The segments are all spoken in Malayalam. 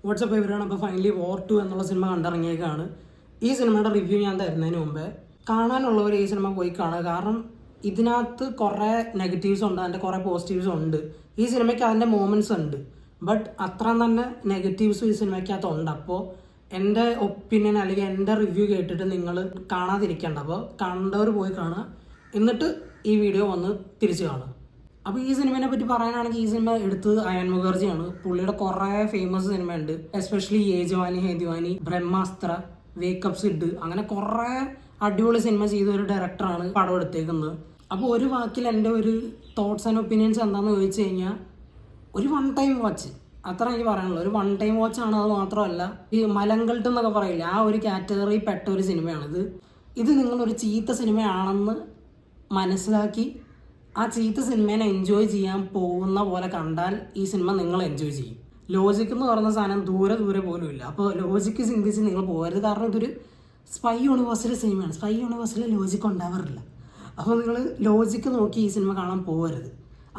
വാട്സപ്പ് ഇവരാണ്. അപ്പോൾ ഫൈനലി വോർ 2 എന്നുള്ള സിനിമ കണ്ടിറങ്ങിയേക്കാണ്. ഈ സിനിമയുടെ റിവ്യൂ ഞാൻ തരുന്നതിന് മുമ്പേ കാണാനുള്ളവർ ഈ സിനിമ പോയി കാണുക. കാരണം ഇതിനകത്ത് കുറേ നെഗറ്റീവ്സ് ഉണ്ട്, അതിൻ്റെ കുറേ പോസിറ്റീവ്സ് ഉണ്ട്. ഈ സിനിമയ്ക്ക് അതിൻ്റെ മൂമെൻറ്റ്സ് ഉണ്ട്, ബട്ട് അത്ര തന്നെ നെഗറ്റീവ്സും ഈ സിനിമയ്ക്കകത്ത് ഉണ്ട്. അപ്പോൾ എൻ്റെ ഒപ്പീനിയൻ അല്ലെങ്കിൽ എൻ്റെ റിവ്യൂ കേട്ടിട്ട് നിങ്ങൾ കാണാതിരിക്കേണ്ട. അപ്പോൾ കണ്ടവർ പോയി കാണുക, എന്നിട്ട് ഈ വീഡിയോ വന്ന് തിരിച്ച് കാണുക. അപ്പോൾ ഈ സിനിമയെ പറ്റി പറയാനാണെങ്കിൽ ഈ സിനിമ എടുത്തത് അയൻ മുഖർജിയാണ്. പുള്ളിയുടെ കുറേ ഫേമസ് സിനിമയുണ്ട്, എസ്പെഷ്യലി യേ ജവാനി ഹേ ദീവാനി, ബ്രഹ്മാസ്ത്ര, വേക്കപ്പ് സിഡ്, അങ്ങനെ കുറേ അടിപൊളി സിനിമ ചെയ്ത ഒരു ഡയറക്ടറാണ് പടം എടുത്തേക്കുന്നത്. അപ്പോൾ ഒരു വാക്കിൽ എൻ്റെ ഒരു തോട്ട്സ് ആൻഡ് ഒപ്പീനിയൻസ് എന്താണെന്ന് ചോദിച്ചു കഴിഞ്ഞാൽ, ഒരു വൺ ടൈം വാച്ച് അത്ര എനിക്ക് പറയാനുള്ളൂ. ഒരു വൺ ടൈം വാച്ചാണ്. അത് മാത്രമല്ല, ഈ മലങ്കൾട്ട് എന്നൊക്കെ പറയില്ല, ആ ഒരു കാറ്റഗറി പെട്ട ഒരു സിനിമയാണിത്. ഇത് നിങ്ങളൊരു ചീത്ത സിനിമയാണെന്ന് മനസ്സിലാക്കി ആ ചീത്ത സിനിമേനെ എൻജോയ് ചെയ്യാൻ പോകുന്ന പോലെ കണ്ടാൽ ഈ സിനിമ നിങ്ങൾ എൻജോയ് ചെയ്യും. ലോജിക്ക് എന്ന് പറയുന്ന സാധനം ദൂരെ പോലും ഇല്ല. അപ്പോൾ ലോജിക്ക് ചിന്തിച്ച് നിങ്ങൾ പോകരുത്. കാരണം ഇതൊരു സ്പൈ യൂണിവേഴ്സിലെ സിനിമയാണ്. സ്പൈ യൂണിവേഴ്സിൽ ലോജിക്ക് ഉണ്ടാവാറില്ല. അപ്പോൾ നിങ്ങൾ ലോജിക്ക് നോക്കി ഈ സിനിമ കാണാൻ പോകരുത്.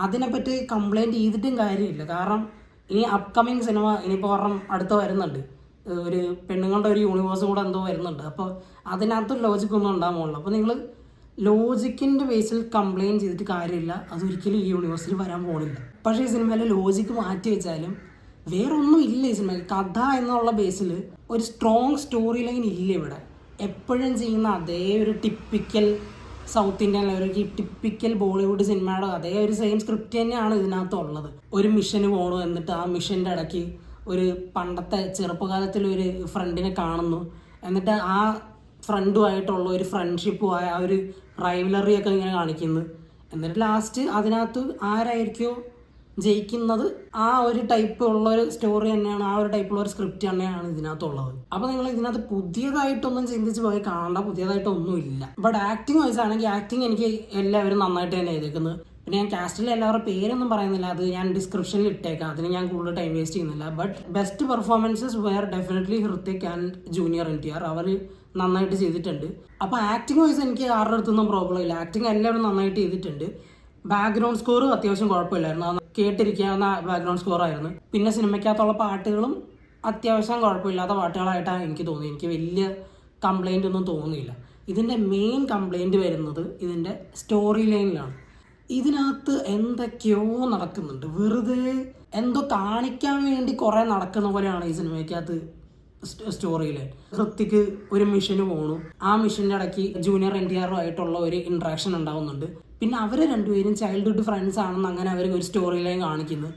അതിനെപ്പറ്റി കംപ്ലൈൻറ്റ് ചെയ്തിട്ടും കാര്യമില്ല. കാരണം ഇനി അപ്കമിങ് സിനിമ ഇനിയിപ്പോൾ ഒരെണ്ണം അടുത്ത് വരുന്നുണ്ട്, ഒരു പെണ്ണുങ്ങളുടെ ഒരു യൂണിവേഴ്സും കൂടെ എന്തോ വരുന്നുണ്ട്. അപ്പോൾ അതിനകത്ത് ലോജിക്കൊന്നും ഉണ്ടാകാൻ പോകുള്ളൂ. അപ്പോൾ നിങ്ങൾ ലോജിക്കിൻ്റെ ബേസിൽ കംപ്ലയിൻറ്റ് ചെയ്തിട്ട് കാര്യമില്ല. അതൊരിക്കലും ഈ യൂണിവേഴ്സിൽ വരാൻ പോകുന്നില്ല. പക്ഷേ ഈ സിനിമയിലെ ലോജിക്ക് മാറ്റി വെച്ചാലും വേറൊന്നും ഇല്ല ഈ സിനിമയിൽ. കഥ എന്നുള്ള ബേസിൽ ഒരു സ്ട്രോങ് സ്റ്റോറി ലൈൻ ഇല്ല ഇവിടെ. എപ്പോഴും ചെയ്യുന്ന അതേ ഒരു ടിപ്പിക്കൽ സൗത്ത് ഇന്ത്യൻ, ഒരു ടിപ്പിക്കൽ ബോളിവുഡ് സിനിമയുടെ അതേ ഒരു സെയിം സ്ക്രിപ്റ്റ് തന്നെയാണ് ഇതിനകത്തുള്ളത്. ഒരു മിഷന് പോകണു, എന്നിട്ട് ആ മിഷൻ്റെ ഇടയ്ക്ക് ഒരു പണ്ടത്തെ ചെറുപ്പകാലത്തിലൊരു ഫ്രണ്ടിനെ കാണുന്നു, എന്നിട്ട് ആ ഫ്രണ്ടുമായിട്ടുള്ള ഒരു ഫ്രണ്ട്ഷിപ്പുമായ ആ ഒരു റൈവലറിയൊക്കെ ഇങ്ങനെ കാണിക്കുന്നു. എന്നിട്ട് ലാസ്റ്റ് അതിനകത്ത് ആരായിരിക്കോ ജയിക്കുന്നത്, ആ ഒരു ടൈപ്പ് ഉള്ള ഒരു സ്റ്റോറി തന്നെയാണ്, ആ ഒരു ടൈപ്പുള്ള ഒരു സ്ക്രിപ്റ്റ് തന്നെയാണ് ഇതിനകത്തുള്ളത്. അപ്പോൾ നിങ്ങൾ ഇതിനകത്ത് പുതിയതായിട്ടൊന്നും ചിന്തിച്ച് പോയി കാണേണ്ട, പുതിയതായിട്ടൊന്നും ഇല്ല. ബട്ട് ആക്ടിങ് വൈസ് ആണെങ്കിൽ ആക്ടിങ് എനിക്ക് എല്ലാവരും നന്നായിട്ട് തന്നെ ചെയ്തേക്കുന്നത്. പിന്നെ ഞാൻ കാസ്റ്റിലെ എല്ലാവരുടെ പേരൊന്നും പറയുന്നില്ല, അത് ഞാൻ ഡിസ്ക്രിപ്ഷനിൽ ഇട്ടേക്കാം, അതിന് ഞാൻ കൂടുതൽ ടൈം വേസ്റ്റ് ചെയ്യുന്നില്ല. But best performances were definitely Hrithik and junior NTR. അവർ നന്നായിട്ട് ചെയ്തിട്ടുണ്ട്. അപ്പോൾ ആക്ടിങ് വൈസ് എനിക്ക് ആരുടെ അടുത്തൊന്നും പ്രോബ്ലം ഇല്ല. ആക്ടിങ് എല്ലാവരും നന്നായിട്ട് ചെയ്തിട്ടുണ്ട്. ബാക്ക്ഗ്രൗണ്ട് സ്കോർ അത്യാവശ്യം കുഴപ്പമില്ലായിരുന്നു, കേട്ടിരിക്കാവുന്ന ബാക്ക്ഗ്രൗണ്ട് സ്കോർ ആയിരുന്നു. പിന്നെ സിനിമയ്ക്കകത്തുള്ള പാട്ടുകളും അത്യാവശ്യം കുഴപ്പമില്ലാത്ത പാട്ടുകളായിട്ടാണ് എനിക്ക് തോന്നിയത്. എനിക്ക് വലിയ കംപ്ലൈൻ്റ് ഒന്നും തോന്നിയില്ല. ഇതിൻ്റെ മെയിൻ കംപ്ലൈൻറ്റ് വരുന്നത് ഇതിൻ്റെ സ്റ്റോറി ലൈനിലാണ്. ഇതിനകത്ത് എന്തൊക്കെയോ നടക്കുന്നുണ്ട്, വെറുതെ എന്തോ കാണിക്കാൻ വേണ്ടി കുറേ നടക്കുന്ന പോലെയാണ് ഈ സിനിമയ്ക്കകത്ത് സ്റ്റോറിയിൽ. ഹൃത്തിക്ക് ഒരു മിഷന് പോണു, ആ മിഷൻ്റെ ഇടയ്ക്ക് ജൂനിയർ NTR ആയിട്ടുള്ള ഒരു ഇൻട്രാക്ഷൻ ഉണ്ടാവുന്നുണ്ട്. പിന്നെ അവർ രണ്ടുപേരും ചൈൽഡ്ഹുഡ് ഫ്രണ്ട്സ് ആണെന്ന് അങ്ങനെ അവർ ഒരു സ്റ്റോറി ലൈൻ കാണിക്കുന്നു.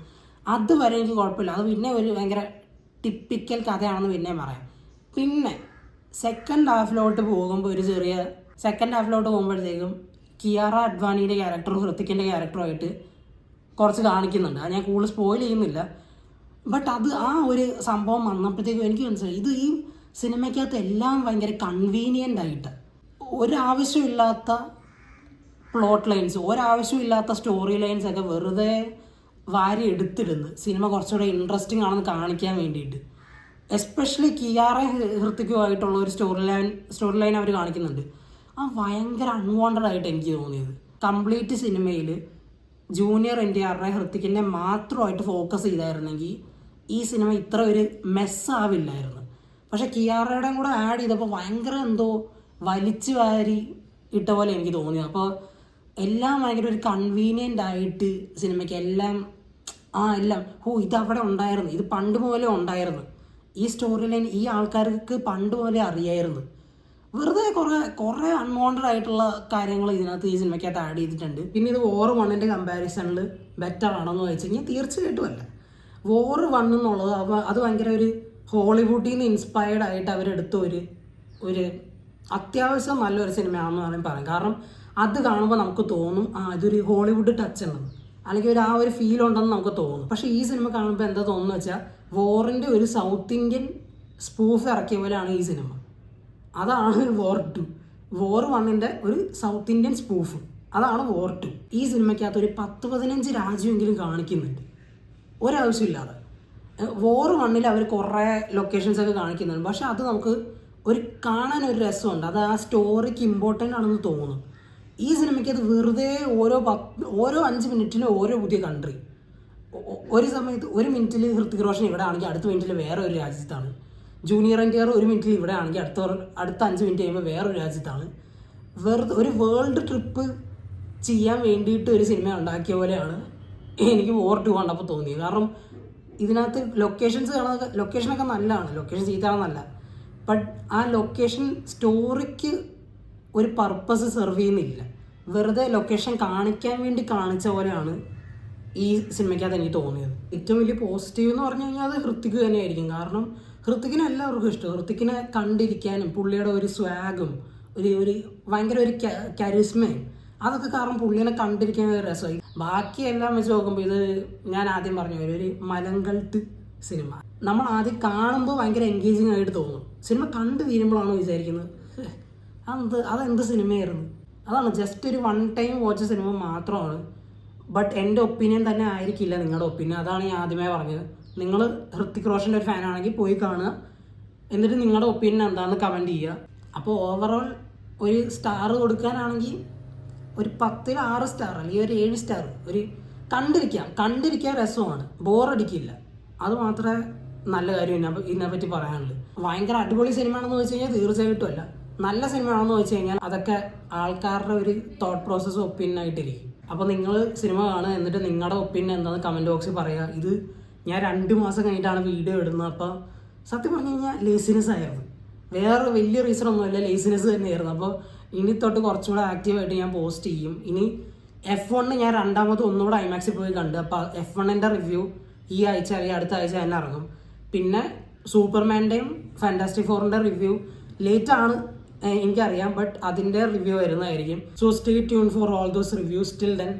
അതുവരെ എനിക്ക് കുഴപ്പമില്ല. അത് പിന്നെ ഒരു ഭയങ്കര ടിപ്പിക്കൽ കഥയാണെന്ന് പിന്നെ പറയാം. പിന്നെ സെക്കൻഡ് ഹാഫിലോട്ട് പോകുമ്പോഴത്തേക്കും കിയാറ അഡ്വാനിയുടെ ക്യാരക്ടറും ഹൃത്തിക്കിൻ്റെ ക്യാരക്ടറുമായിട്ട് കുറച്ച് കാണിക്കുന്നുണ്ട്. അത് ഞാൻ കൂടുതൽ സ്പോയിൽ ചെയ്യുന്നില്ല. ബട്ട് അത് ആ ഒരു സംഭവം വന്നപ്പോഴത്തേക്കും എനിക്ക് മനസ്സിലായി, ഇത് ഈ സിനിമയ്ക്കകത്ത് എല്ലാം ഭയങ്കര കൺവീനിയൻ്റ് ആയിട്ട് ഒരാവശ്യമില്ലാത്ത പ്ലോട്ട് ലൈൻസ്, ഒരാവശ്യമില്ലാത്ത സ്റ്റോറി ലൈൻസ് ഒക്കെ വെറുതെ വാരി എടുത്തിടുന്നു സിനിമ കുറച്ചുകൂടെ ഇൻട്രസ്റ്റിംഗ് ആണെന്ന് കാണിക്കാൻ വേണ്ടിയിട്ട്. എസ്പെഷ്യലി കിയാറ ഹൃത്തിക്കുമായിട്ടുള്ള ഒരു സ്റ്റോറി ലൈൻ അവർ കാണിക്കുന്നുണ്ട്. ആ ഭയങ്കര അൺവാണ്ടഡ് ആയിട്ട് എനിക്ക് തോന്നിയത്. കംപ്ലീറ്റ് സിനിമയിൽ ജൂനിയർ NTR ഹൃത്തിക്കിനെ മാത്രമായിട്ട് ഫോക്കസ് ചെയ്തായിരുന്നെങ്കിൽ ഈ സിനിമ ഇത്ര ഒരു മെസ്സാവില്ലായിരുന്നു. പക്ഷേ കിയാറയുടെയും കൂടെ ആഡ് ചെയ്തപ്പോൾ ഭയങ്കര എന്തോ വലിച്ചു വാരി ഇട്ട പോലെ എനിക്ക് തോന്നി. അപ്പോൾ എല്ലാം ഭയങ്കര ഒരു കൺവീനിയൻ്റ് ആയിട്ട് സിനിമയ്ക്ക് എല്ലാം ഇതവിടെ ഉണ്ടായിരുന്നു, ഇത് പണ്ട് പോലെ ഉണ്ടായിരുന്നു, ഈ സ്റ്റോറി ലൈൻ ഈ ആൾക്കാർക്ക് പണ്ട് പോലെ അറിയായിരുന്നു. വെറുതെ കുറേ അൺവാണ്ടഡ് ആയിട്ടുള്ള കാര്യങ്ങൾ ഇതിനകത്ത് ഈ സിനിമയ്ക്കകത്ത് ആഡ് ചെയ്തിട്ടുണ്ട്. പിന്നെ ഇത് വോർ 1 കമ്പാരിസണിൽ ബെറ്റർ ആണെന്ന് വെച്ച് കഴിഞ്ഞാൽ തീർച്ചയായിട്ടും അല്ല. വോർ 1 എന്നുള്ളത് അത് ഭയങ്കര ഒരു ഹോളിവുഡിൽ നിന്ന് ഇൻസ്പയർഡ് ആയിട്ട് അവരെടുത്ത ഒരു അത്യാവശ്യം നല്ലൊരു സിനിമയാണെന്ന് വേണമെങ്കിൽ പറയാം. കാരണം അത് കാണുമ്പോൾ നമുക്ക് തോന്നും ഇതൊരു ഹോളിവുഡ് ടച്ച് ഉണ്ടെന്ന്, അല്ലെങ്കിൽ ആ ഒരു ഫീൽ ഉണ്ടെന്ന് നമുക്ക് തോന്നും. പക്ഷേ ഈ സിനിമ കാണുമ്പോൾ എന്താ തോന്നുന്നു വെച്ചാൽ വോറിൻ്റെ ഒരു സൗത്ത് ഇന്ത്യൻ സ്പൂഫ് ഇറക്കിയ പോലെയാണ് ഈ സിനിമ. അതാണ് വോർ 2. വോർ 1 ഒരു സൗത്ത് ഇന്ത്യൻ സ്പൂഫ്, അതാണ് വോർ 2. ഈ സിനിമയ്ക്കകത്ത് ഒരു 10-15 രാജ്യമെങ്കിലും കാണിക്കുന്നുണ്ട് ഒരാവശ്യമില്ലാതെ. വോർ 1 അവർ കുറേ ലൊക്കേഷൻസൊക്കെ കാണിക്കുന്നുണ്ട്, പക്ഷെ അത് നമുക്ക് കാണാനൊരു രസമുണ്ട്, അത് ആ സ്റ്റോറിക്ക് ഇമ്പോർട്ടൻ്റ് ആണെന്ന് തോന്നുന്നു. ഈ സിനിമയ്ക്ക് അത് വെറുതെ ഓരോ 5 മിനിറ്റിലും ഓരോ പുതിയ കൺട്രി, ഒരു സമയത്ത് ഒരു മിനിറ്റിൽ ഹൃത്തിക് റോഷൻ ഇവിടെ ആണെങ്കിൽ അടുത്ത മിനിറ്റിൽ വേറെ ഒരു രാജ്യത്താണ്. ജൂനിയർ NTR ഒരു മിനിറ്റിൽ ഇവിടെ ആണെങ്കിൽ അടുത്ത 5 മിനിറ്റ് കഴിയുമ്പോൾ വേറൊരു രാജ്യത്താണ്. വെറുതെ ഒരു വേൾഡ് ട്രിപ്പ് ചെയ്യാൻ വേണ്ടിയിട്ട് ഒരു സിനിമ ഉണ്ടാക്കിയ പോലെയാണ് എനിക്ക് War 2 കണ്ടപ്പോൾ തോന്നിയത്. കാരണം ഇതിനകത്ത് ലൊക്കേഷനൊക്കെ നല്ലതാണ്, ലൊക്കേഷൻ ചീത്താണെന്നല്ല, ബട്ട് ആ ലൊക്കേഷൻ സ്റ്റോറിക്ക് ഒരു പർപ്പസ് സെർവ് ചെയ്യുന്നില്ല. വെറുതെ ലൊക്കേഷൻ കാണിക്കാൻ വേണ്ടി കാണിച്ച പോലെയാണ് ഈ സിനിമയ്ക്കകത്ത് എനിക്ക് തോന്നിയത്. ഏറ്റവും വലിയ പോസിറ്റീവ് എന്ന് പറഞ്ഞു കഴിഞ്ഞാൽ അത് ഹൃത്തിക് തന്നെയായിരിക്കും. കാരണം ഹൃത്തിക്കിനെ എല്ലാവർക്കും ഇഷ്ടം. ഹൃത്തിക്കിനെ കണ്ടിരിക്കാനും പുള്ളിയുടെ ഒരു സ്വാഗും ഒരു ഭയങ്കര ഒരു കരിസ്മയും അതൊക്കെ കാരണം പുള്ളിനെ കണ്ടിരിക്കാൻ ഒരു രസമായി. ബാക്കിയെല്ലാം വെച്ച് നോക്കുമ്പോൾ ഇത് ഞാൻ ആദ്യം പറഞ്ഞ ഒരു മലങ്കൾട്ട് സിനിമ. നമ്മൾ ആദ്യം കാണുമ്പോൾ ഭയങ്കര എൻഗേജിങ് ആയിട്ട് തോന്നും. സിനിമ കണ്ടു തീരുമ്പോഴാണ് വിചാരിക്കുന്നത് അതെന്ത് സിനിമയായിരുന്നു. അതാണ് ജസ്റ്റ് ഒരു 1 ടൈം വാച്ച് സിനിമ മാത്രമാണ്. ബട്ട് എൻ്റെ ഒപ്പീനിയൻ തന്നെ ആയിരിക്കില്ല നിങ്ങളുടെ ഒപ്പീനിയൻ. അതാണ് ഞാൻ ആദ്യമേ പറഞ്ഞത്. നിങ്ങൾ ഹൃത്തിക് റോഷൻ്റെ ഒരു ഫാനാണെങ്കിൽ പോയി കാണുക, എന്നിട്ട് നിങ്ങളുടെ ഒപ്പീനിയൻ എന്താണെന്ന് കമൻറ്റ് ചെയ്യുക. അപ്പോൾ ഓവറോൾ ഒരു സ്റ്റാർ കൊടുക്കാനാണെങ്കിൽ ഒരു 10ൽ 6 സ്റ്റാർ അല്ലെങ്കിൽ ഒരു 7 സ്റ്റാർ. ഒരു കണ്ടിരിക്കാൻ രസമാണ്, ബോറടിക്കില്ല. അത് മാത്രമേ നല്ല കാര്യം ഇതിനെപ്പറ്റി പറയാനുള്ളൂ. ഭയങ്കര അടിപൊളി സിനിമയാണെന്ന് വെച്ച് കഴിഞ്ഞാൽ തീർച്ചയായിട്ടും അല്ല. നല്ല സിനിമയാണെന്ന് വെച്ച് കഴിഞ്ഞാൽ അതൊക്കെ ആൾക്കാരുടെ ഒരു തോട്ട് പ്രോസസ്സ് ഒപ്പീനിയൻ ആയിട്ടിരിക്കും. അപ്പോൾ നിങ്ങൾ സിനിമ കാണുക, എന്നിട്ട് നിങ്ങളുടെ ഒപ്പീനിയൻ എന്താണെന്ന് കമൻറ്റ് ബോക്സിൽ പറയുക. ഇത് ഞാൻ 2 മാസം കഴിഞ്ഞിട്ടാണ് വീഡിയോ ഇടുന്നത്. അപ്പോൾ സത്യം പറഞ്ഞു കഴിഞ്ഞാൽ ലേസിനെസ് ആയിരുന്നു, വേറെ വലിയ റീസൺ ഒന്നുമില്ല, ലേസിനെസ് തന്നെയായിരുന്നു. അപ്പോൾ ഇനി തൊട്ട് കുറച്ചുകൂടെ ആക്റ്റീവായിട്ട് ഞാൻ പോസ്റ്റ് ചെയ്യും. ഇനി F1 ഞാൻ രണ്ടാമത് ഒന്നുകൂടെ IMAXിൽ പോയി കണ്ട്. അപ്പോൾ F1ൻ്റെ റിവ്യൂ ഈ ആഴ്ച അല്ലെങ്കിൽ അടുത്ത ആഴ്ച തന്നെ ഇറങ്ങും. പിന്നെ സൂപ്പർമാൻ്റെയും ഫാൻറ്റാസ്റ്റിക് 4ൻ്റെ റിവ്യൂ ലേറ്റാണ് എനിക്കറിയാം, ബട്ട് അതിൻ്റെ റിവ്യൂ വരുന്നതായിരിക്കും. So stay tune for all those reviews. Till then